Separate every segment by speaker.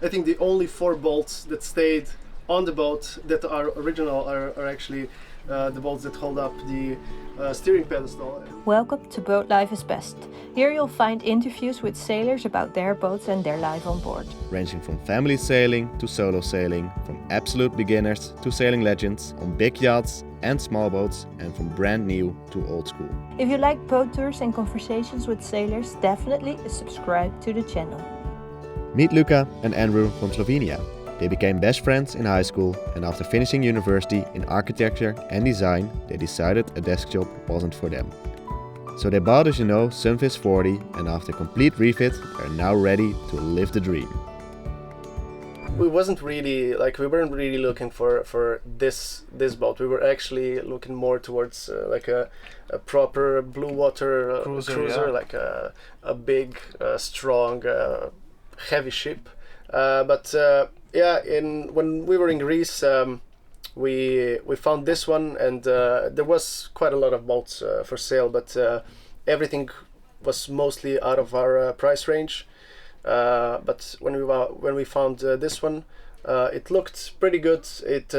Speaker 1: I think the only 4 bolts that stayed on the boat that are original are actually the bolts that hold up the steering pedestal.
Speaker 2: Welcome to Boatlife is Best. Here you'll find interviews with sailors about their boats and their life on board.
Speaker 3: Ranging from family sailing to solo sailing, from absolute beginners to sailing legends, on big yachts and small boats, and from brand new to old school.
Speaker 2: If you like boat tours and conversations with sailors, definitely subscribe to the channel.
Speaker 3: Meet Luka and Andrej from Slovenia. They became best friends in high school, and after finishing university in architecture and design, they decided a desk job wasn't for them. So they bought a Jeanneau Sun Fizz 40, and after complete refit, they're now ready to live the dream.
Speaker 1: We weren't really looking for this boat. We were actually looking more towards like a proper blue water cruiser, like a big, strong, heavy ship. When we were in Greece, we found this one, and there was quite a lot of boats for sale, but everything was mostly out of our price range. But when we found this one, it looked pretty good. It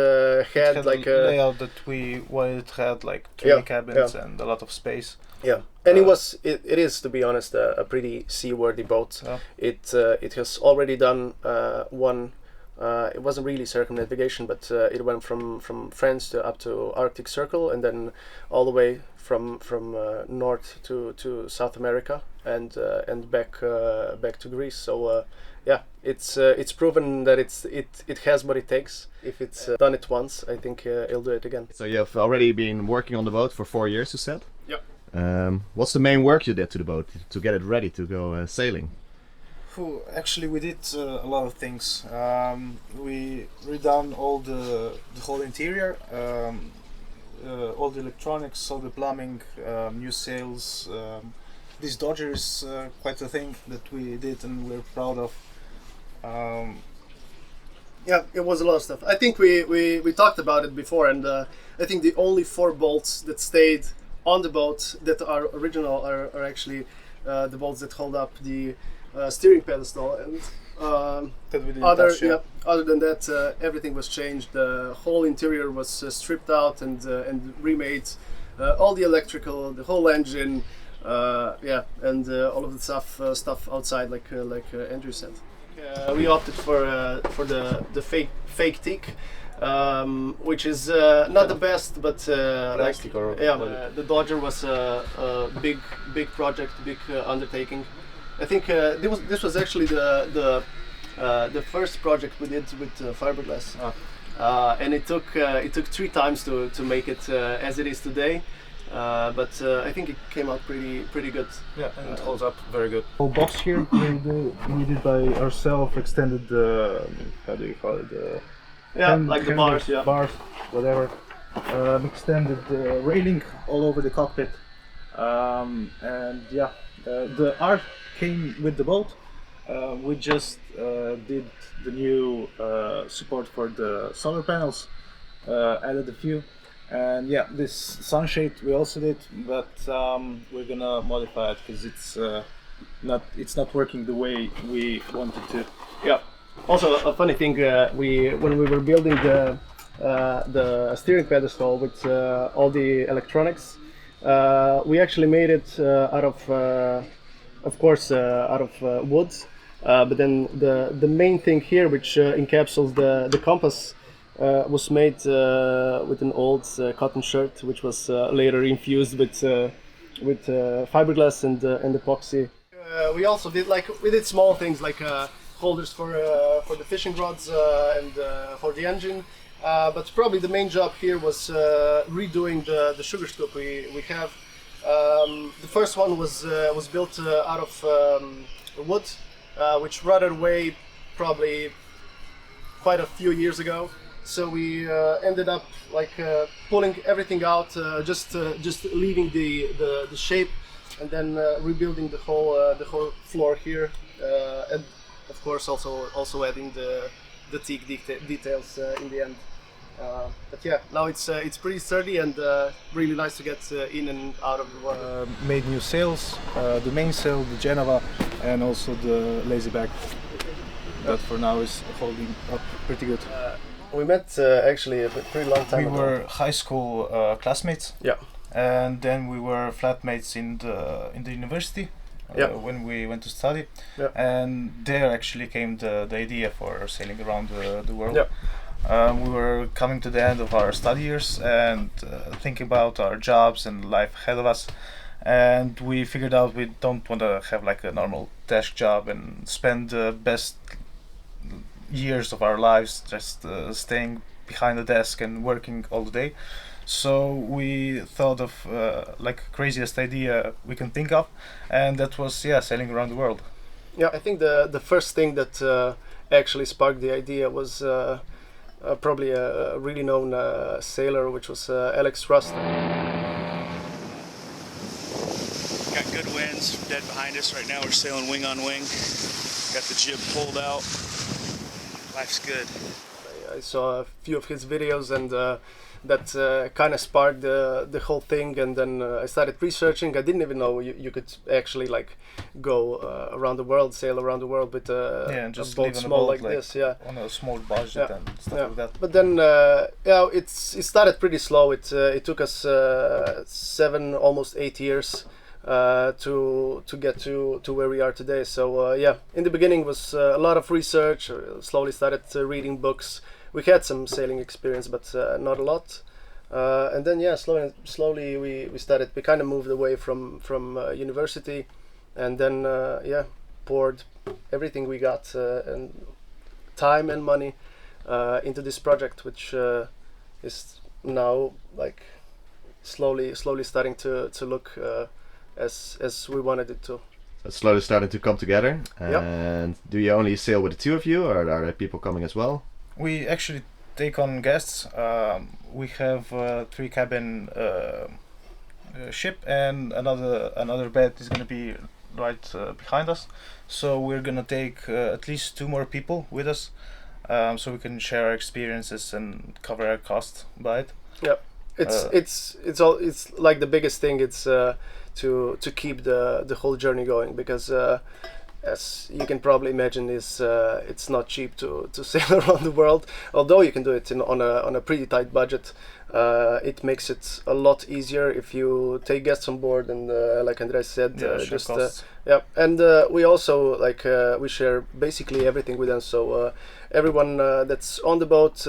Speaker 1: had like a
Speaker 4: layout that we wanted. It had like 3 cabins and a lot of space.
Speaker 1: Yeah, and it is, to be honest, a pretty seaworthy boat. Yeah. It has already done one. It wasn't really circumnavigation, but it went from France up to Arctic Circle, and then all the way from north to South America, and back to Greece. So it's proven that it has what it takes. If it's done it once, I think it'll do it again.
Speaker 3: So you've already been working on the boat for 4 years, you said?
Speaker 1: Yeah.
Speaker 3: What's the main work you did to the boat to get it ready to go sailing?
Speaker 4: Actually, we did a lot of things. We redone all the whole interior, all the electronics, all the plumbing, new sails. This Dodger is quite a thing that we did and we're proud of.
Speaker 1: Yeah, it was a lot of stuff. I think we talked about it before, and I think the only 4 bolts that stayed on the boat that are original are actually the bolts that hold up the steering pedestal, and
Speaker 4: that we didn't touch,
Speaker 1: other than that, everything was changed. The whole interior was stripped out and remade. All the electrical, the whole engine, and all of the stuff outside, like Andrew said. We opted for the fake teak, which is not the best, but the Dodger was a big project, big undertaking. I think this was actually the first project we did with fiberglass, and it took 3 times to make it as it is today. But I think it came out pretty good.
Speaker 4: Yeah, and it holds up very good. Whole box here we did by ourselves, extended the, how do you call it?
Speaker 1: The bars,
Speaker 4: bars, whatever. Extended the railing all over the cockpit, the art came with the boat. We just did the new support for the solar panels, added a few, and this sunshade we also did, but we're gonna modify it because it's not working the way we wanted to.
Speaker 1: Yeah. Also, a funny thing, when we were building the steering pedestal with all the electronics, we actually made it out of course, out of wood. But then the main thing here, which encapsulates the compass, was made with an old cotton shirt, which was later infused with fiberglass and epoxy. We also did small things like holders for the fishing rods and for the engine. But probably the main job here was redoing the sugar scoop we have. The first one was built out of wood, which rotted away probably quite a few years ago. So we ended up pulling everything out, just leaving the shape, and then rebuilding the whole floor here, and of course also adding the teak details in the end. But now it's pretty sturdy and really nice to get in and out of the water.
Speaker 4: Made new sails, the main sail, the Geneva, and also the lazy back. that for now is holding up pretty good.
Speaker 1: We met actually a pretty long time
Speaker 4: We
Speaker 1: ago.
Speaker 4: were high school classmates.
Speaker 1: Yeah.
Speaker 4: And then we were flatmates in the university when we went to study.
Speaker 1: Yeah.
Speaker 4: And there actually came the idea for sailing around the world.
Speaker 1: Yeah.
Speaker 4: We were coming to the end of our study years and thinking about our jobs and life ahead of us. And we figured out we don't want to have like a normal desk job and spend the best years of our lives just staying behind the desk and working all the day. So we thought of like craziest idea we can think of, and that was sailing around the world.
Speaker 1: Yeah, I think the first thing that actually sparked the idea was probably a really known sailor, which was Alex Rust.
Speaker 5: Got good winds dead behind us. Right now we're sailing wing on wing. Got the jib pulled out. Life's good.
Speaker 1: I saw a few of his videos and that kind of sparked the whole thing, and then I started researching. I didn't even know you could actually like go around the world, sail around the world with
Speaker 4: and just
Speaker 1: a boat small like this,
Speaker 4: on a small budget and stuff like that.
Speaker 1: But then it started pretty slow. It took us 7, almost 8 years to get to where we are today. So in the beginning was a lot of research. Slowly started reading books. We had some sailing experience, but not a lot. And then slowly we kind of moved away from university, and then poured everything we got and time and money into this project, which is now like slowly starting to look as we wanted it to.
Speaker 3: It's slowly starting to come together. And do you only sail with the two of you, or are there people coming as well?
Speaker 4: We actually take on guests. We have a 3-cabin ship, and another bed is going to be right behind us. So we're going to take at least 2 more people with us, so we can share our experiences and cover our cost by it.
Speaker 1: Yeah, it's like the biggest thing. It's to keep the whole journey going, because as you can probably imagine, it's not cheap to sail around the world. Although you can do it on a pretty tight budget, it makes it a lot easier if you take guests on board, and like Andrej said, and we also we share basically everything with them. So everyone that's on the boat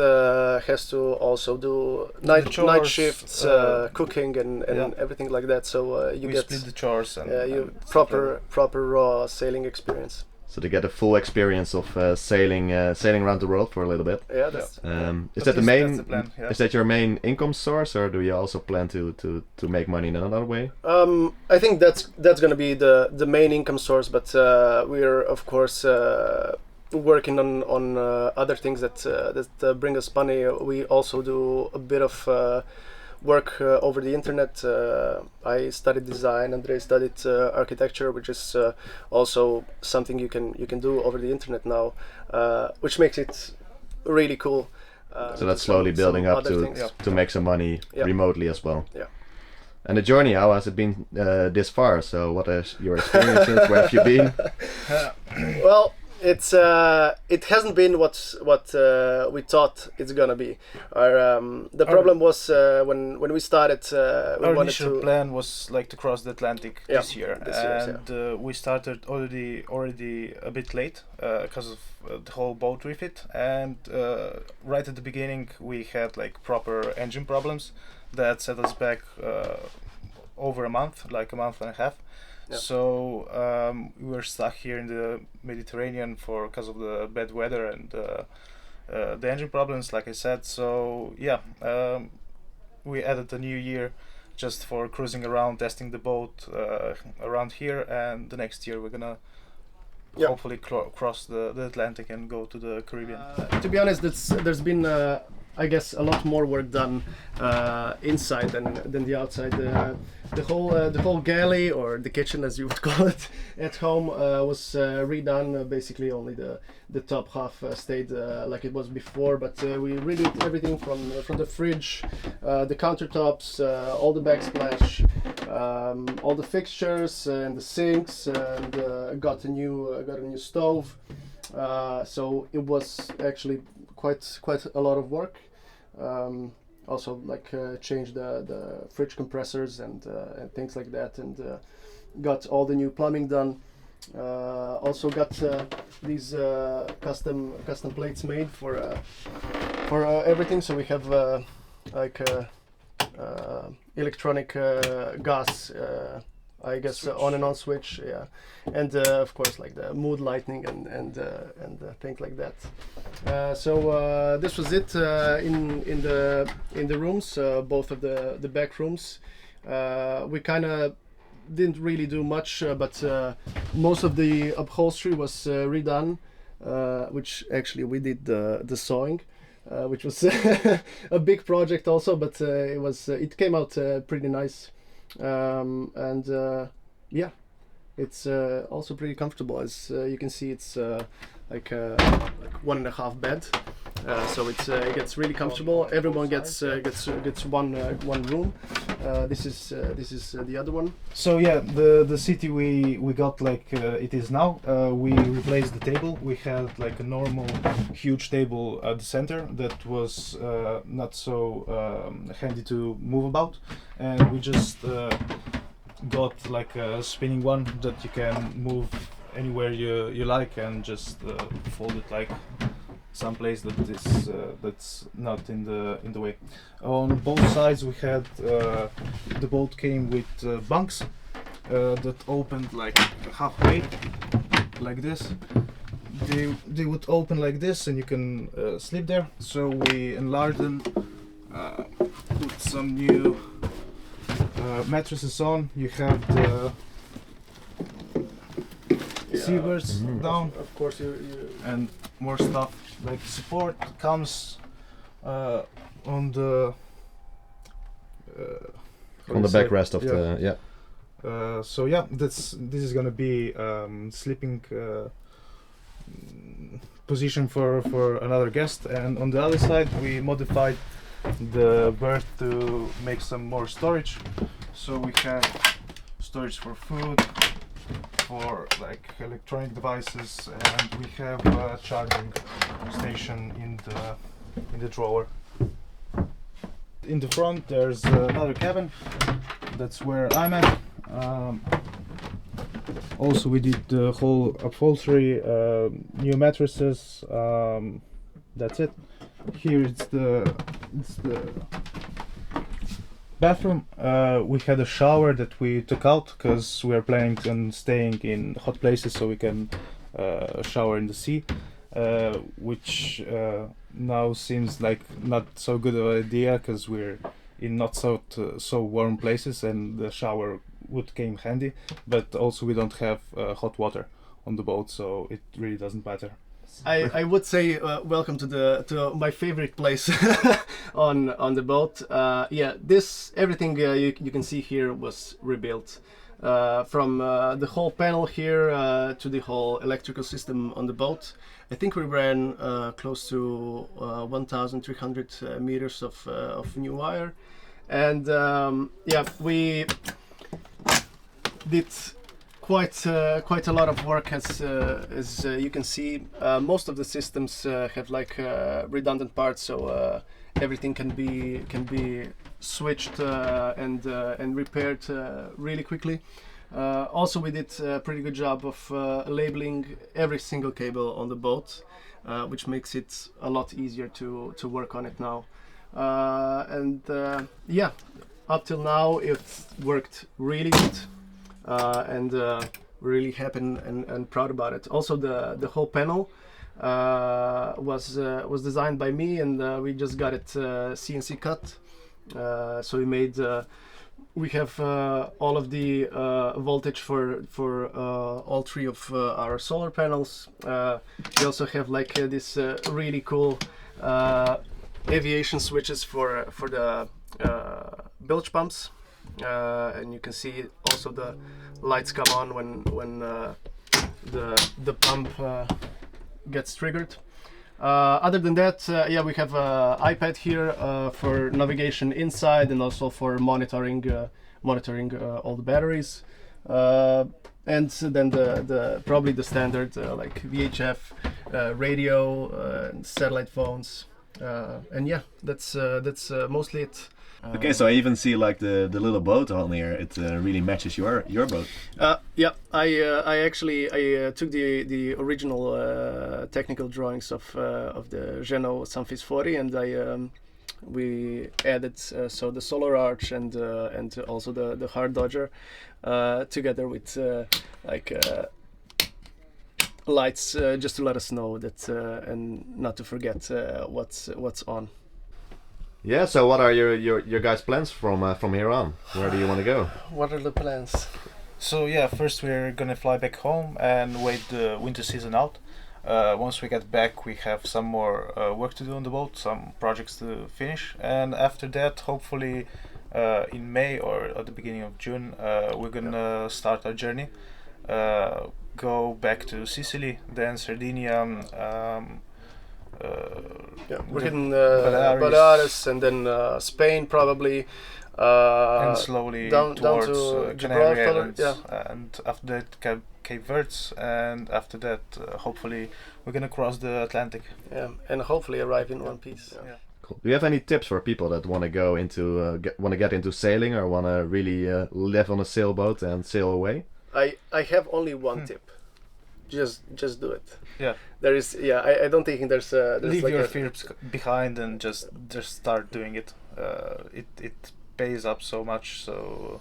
Speaker 1: has to also do night shifts, cooking and everything like that. So we
Speaker 4: split the chores and
Speaker 1: you proper raw sailing experience.
Speaker 3: So to get a full experience of sailing around the world for a little bit.
Speaker 1: Yeah, that's
Speaker 3: is that the main?
Speaker 4: The plan, yeah.
Speaker 3: Is that your main income source, or do you also plan to make money in another way?
Speaker 1: I think that's going to be the main income source, but we're of course working on other things that bring us money. We also do a bit of work over the internet. I studied design, Andrej studied architecture, which is also something you can do over the internet now, which makes it really cool.
Speaker 3: So that's slowly building up to make some money remotely as well.
Speaker 1: Yeah.
Speaker 3: And the journey, how has it been this far? So what is your experiences? Where have you been?
Speaker 1: Well, it hasn't been what we thought it's gonna be. The problem was when we started.
Speaker 4: Our initial plan was like to cross the Atlantic this year, we started already a bit late because of the whole boat refit. And right at the beginning, we had like proper engine problems that set us back over a month, like a month and a half. Yeah. So we were stuck here in the Mediterranean because of the bad weather and the engine problems, like I said. So we added a new year just for cruising around, testing the boat around here, and the next year we're gonna hopefully cross the Atlantic and go to the Caribbean.
Speaker 1: To be honest, there's been I guess a lot more work done inside than the outside. The whole galley, or the kitchen as you would call it, at home was redone. Basically, only the top half stayed like it was before. But we redid everything from the fridge, the countertops, all the backsplash, all the fixtures and the sinks, and got a new stove. So it was actually quite a lot of work. Also, like change the fridge compressors and things like that, and got all the new plumbing done. Also got these custom plates made for everything. So we have like electronic gas, I guess, on and on switch, yeah, and of course like the mood lighting and things like that. So this was it in the rooms, both of the back rooms. We kind of didn't really do much, but most of the upholstery was redone, which actually we did the sewing, which was a big project also, but it came out pretty nice. And yeah, it's also pretty comfortable. As you can see, it's like 1.5 bed, so it gets really comfortable. Everyone gets one room. This is the other one.
Speaker 4: So yeah, the city we got like it is now. We replaced the table. We had like a normal huge table at the center that was not so handy to move about, and we just got like a spinning one that you can move anywhere you like, and just fold it like someplace that is that's not in the way. On both sides we had the boat came with bunks that opened like halfway like this. They would open like this, and you can sleep there. So we enlarged them, put some new mattresses on. You have the seabirds down,
Speaker 1: of course, you
Speaker 4: and more stuff like support comes on the
Speaker 3: backrest of the
Speaker 4: so yeah, this is gonna be sleeping position for another guest. And on the other side we modified the berth to make some more storage. So we have storage for food, for like electronic devices, and we have a charging station in the drawer. In the front there's another cabin. That's where I'm at. Also we did the whole upholstery, new mattresses. That's it. Here it's the bathroom. We had a shower that we took out because we are planning on staying in hot places, so we can shower in the sea, which now seems like not so good of an idea because we're in not so warm places, and the shower would came handy. But also we don't have hot water on the boat, so it really doesn't matter.
Speaker 1: I would say welcome to my favorite place on the boat. Yeah, everything you can see here was rebuilt, from the whole panel here to the whole electrical system on the boat. I think we ran close to 1,300 meters of new wire, and yeah, we did quite a lot of work, as you can see. Most of the systems have like redundant parts, so everything can be switched and repaired really quickly. Also, we did a pretty good job of labeling every single cable on the boat, which makes it a lot easier to work on it now. And yeah, up till now it worked really good. And really happy and proud about it. Also, the whole panel was designed by me, and we just got it CNC cut. So we have all of the voltage for all three of our solar panels. We also have like this really cool aviation switches for the bilge pumps. And you can see also the lights come on when the pump gets triggered. Other than that, yeah, we have an iPad here for navigation inside, and also for monitoring all the batteries. and so then the probably the standard like VHF, radio, satellite phones, and yeah, that's mostly it.
Speaker 3: Okay, so I even see like the little boat on here. It really matches your boat.
Speaker 1: Yeah, I actually took the original technical drawings of the Jeanneau Sun Fizz 40, and we added so the solar arch and also the hard dodger together with lights just to let us know that and not to forget what's on.
Speaker 3: Yeah. So what are your guys' plans from here on? Where do you want to go?
Speaker 1: What are the plans?
Speaker 4: So yeah, first we're gonna fly back home and wait the winter season out. Once we get back, we have some more work to do on the boat, some projects to finish, and after that, hopefully in May or at the beginning of June, we're gonna start our journey. Go back to Sicily, then Sardinia.
Speaker 1: We're hitting Baleares and then Spain probably.
Speaker 4: And slowly
Speaker 1: down
Speaker 4: towards
Speaker 1: to
Speaker 4: Canary
Speaker 1: Gibraltar,
Speaker 4: Islands, and after that Cape Verdes, and after that hopefully we're gonna cross the Atlantic.
Speaker 1: Yeah, and hopefully arrive in one piece.
Speaker 4: Yeah.
Speaker 3: Cool. Do you have any tips for people that want to go into get into sailing or want to really live on a sailboat and sail away?
Speaker 1: I have only one tip. Just do it.
Speaker 4: Yeah.
Speaker 1: There is I don't think there's
Speaker 4: Leave
Speaker 1: like
Speaker 4: your fears behind and just start doing it. It pays up so much, so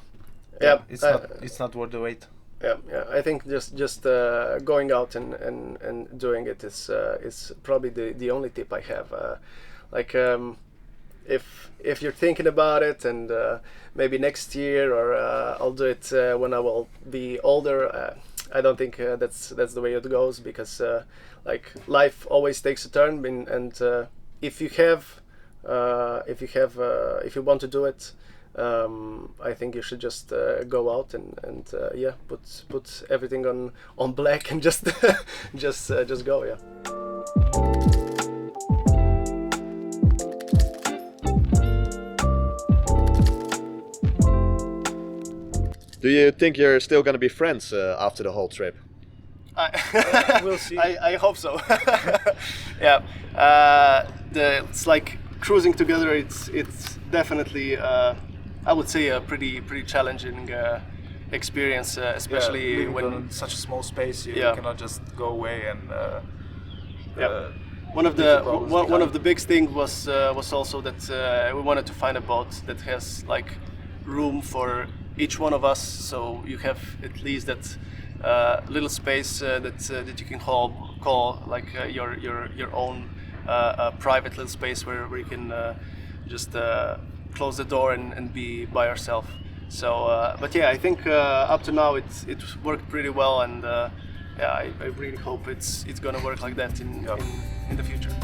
Speaker 4: it's not worth the wait.
Speaker 1: Yeah. I think just going out and doing it is probably the only tip I have. If you're thinking about it and maybe next year or I'll do it when I will be older. I don't think that's the way it goes, because like life always takes a turn, and if you want to do it, I think you should just go out and put everything on black and just just go. Yeah.
Speaker 3: Do you think you're still going to be friends after the whole trip?
Speaker 1: We'll see. I hope so. Yeah. It's like cruising together. It's definitely I would say a pretty challenging experience, especially when
Speaker 4: in such a small space. You cannot just go away and.
Speaker 1: One of the big things was also that we wanted to find a boat that has like room for each one of us, so you have at least that little space that you can call like your own private little space where you can just close the door and be by yourself. So, but yeah, I think up to now it worked pretty well, and I really hope it's gonna work like that in the future.